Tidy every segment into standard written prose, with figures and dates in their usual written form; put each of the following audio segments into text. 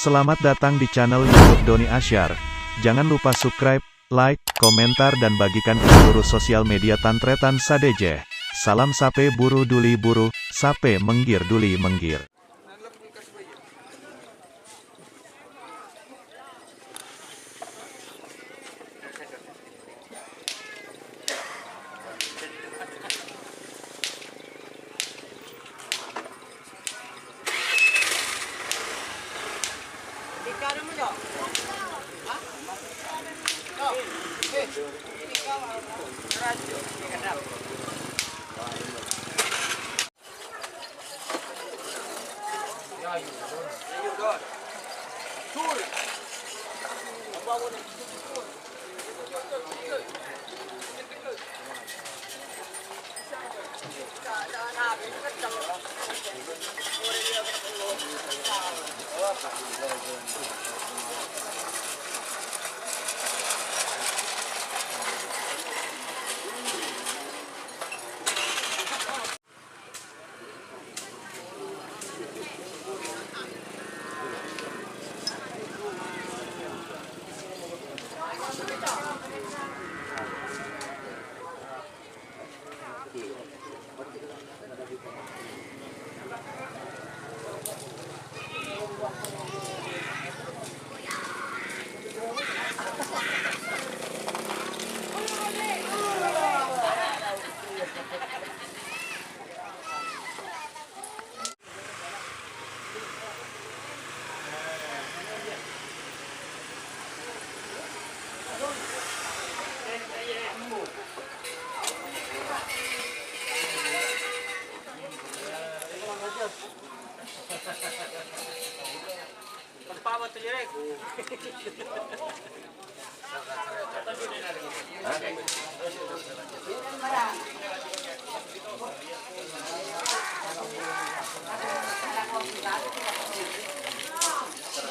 Selamat datang di channel YouTube Doni Asyar. Jangan lupa subscribe, like, komentar dan bagikan di seluruh sosial media Tantretan Sadeje. Salam sape buru duli buru, sape menggir duli menggir.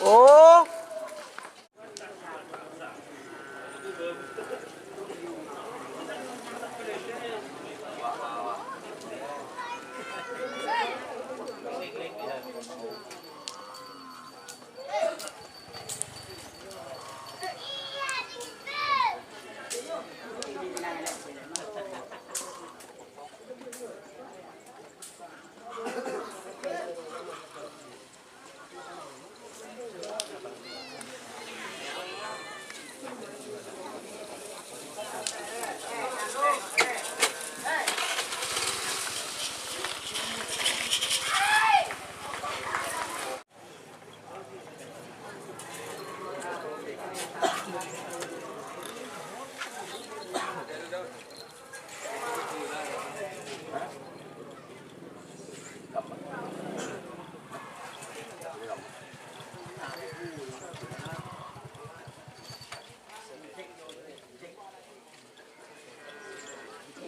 Oh.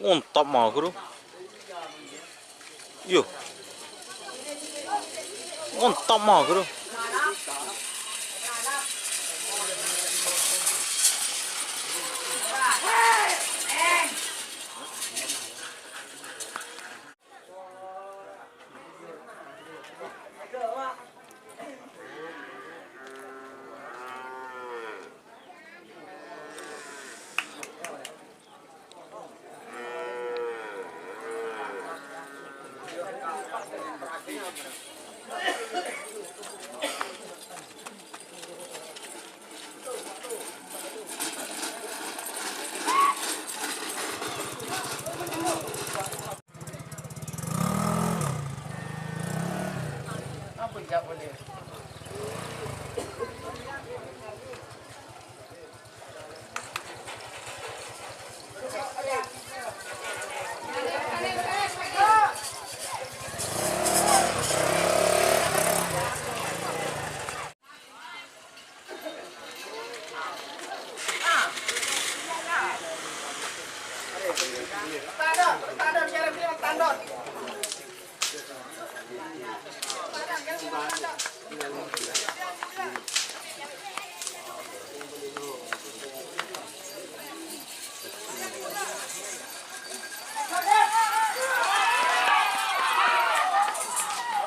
Mantap mah bro. Yo. Mantap mah bro.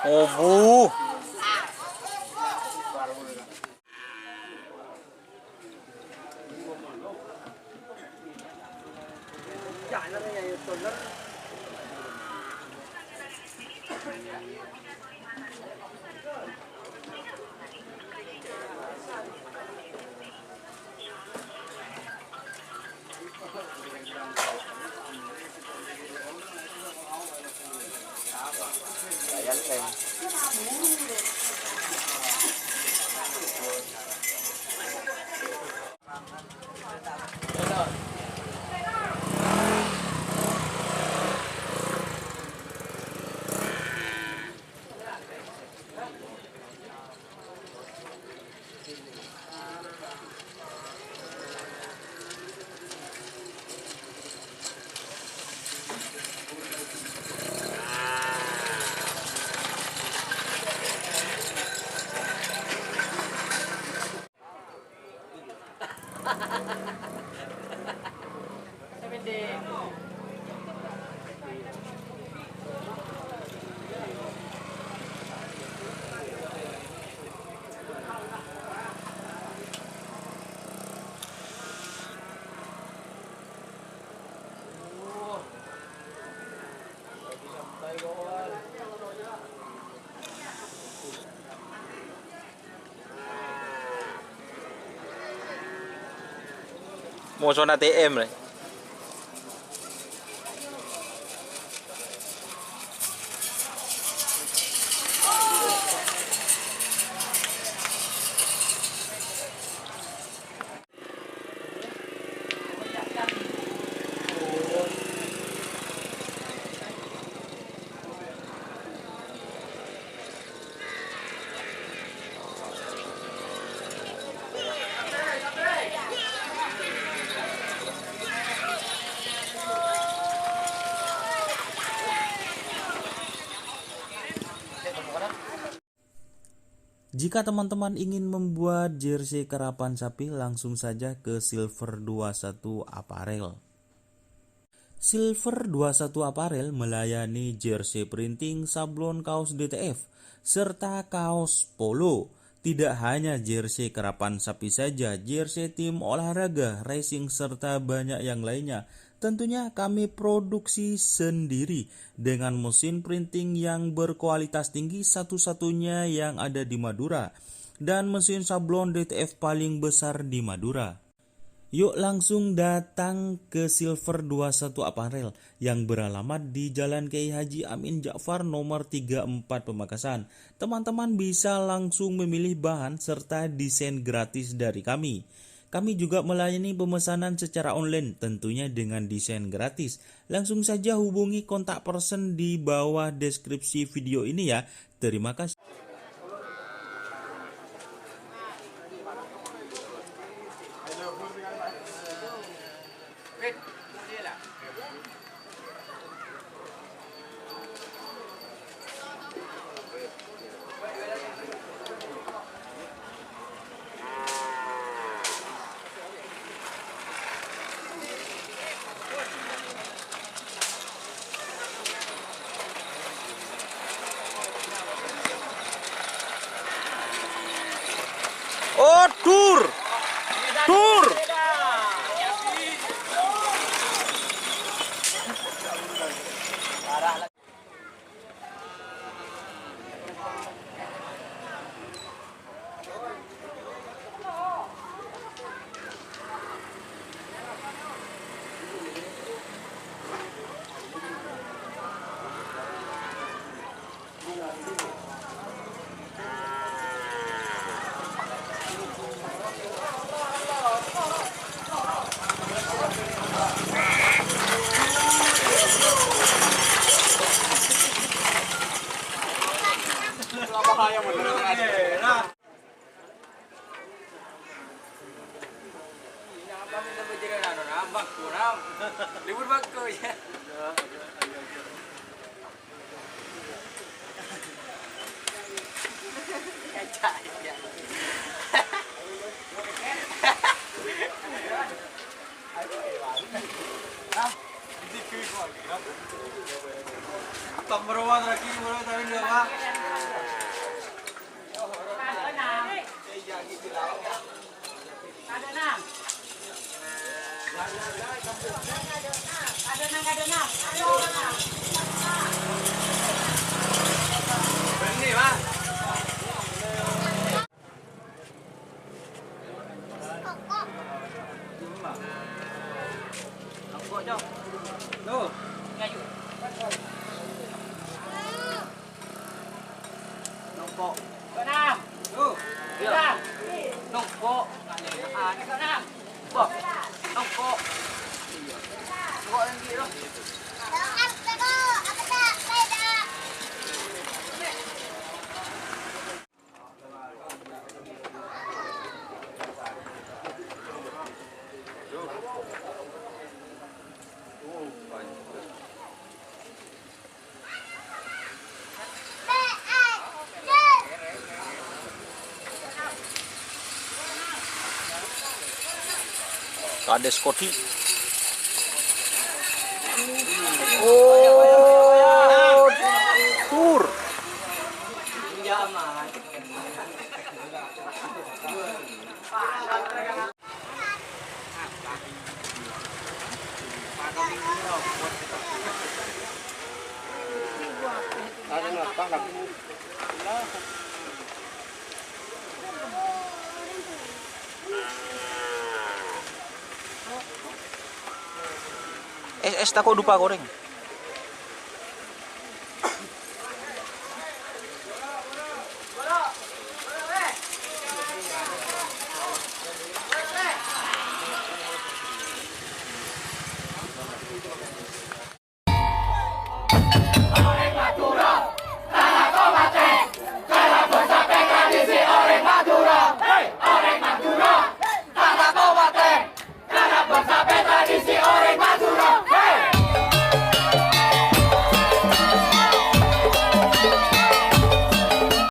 Oh bu. Mua son ATM này. Jika teman-teman ingin membuat jersey karapan sapi, langsung saja ke Silver 21 Apparel. Silver 21 Apparel melayani jersey printing, sablon kaos DTF, serta kaos polo. Tidak hanya jersey karapan sapi saja, jersey tim olahraga, racing, serta banyak yang lainnya. Tentunya kami produksi sendiri dengan mesin printing yang berkualitas tinggi, satu-satunya yang ada di Madura, dan mesin sablon DTF paling besar di Madura. Yuk langsung datang ke Silver 21 Apparel yang beralamat di Jalan Kiai Haji Amin Ja'far nomor 34 Pamekasan. Teman-teman bisa langsung memilih bahan serta desain gratis dari kami. Kami juga melayani pemesanan secara online, tentunya dengan desain gratis. Langsung saja hubungi kontak person di bawah deskripsi video ini ya. Terima kasih. Oh, tur. Tur. Libur bangku ya. Kacau ya. Pemberuan lagi mulai tapi enggak Pak. Ada 6. Berhenti, Pak. Angkut, Jom. Tuh. Ngayu. Nongkok. Kenam. Tuh. Kenam. Nongkok. Ah, ni kenam. Bok. Nongkok. Nongkok lagi tu. Kades Koti. Oh, tur. Es tako dupa goreng.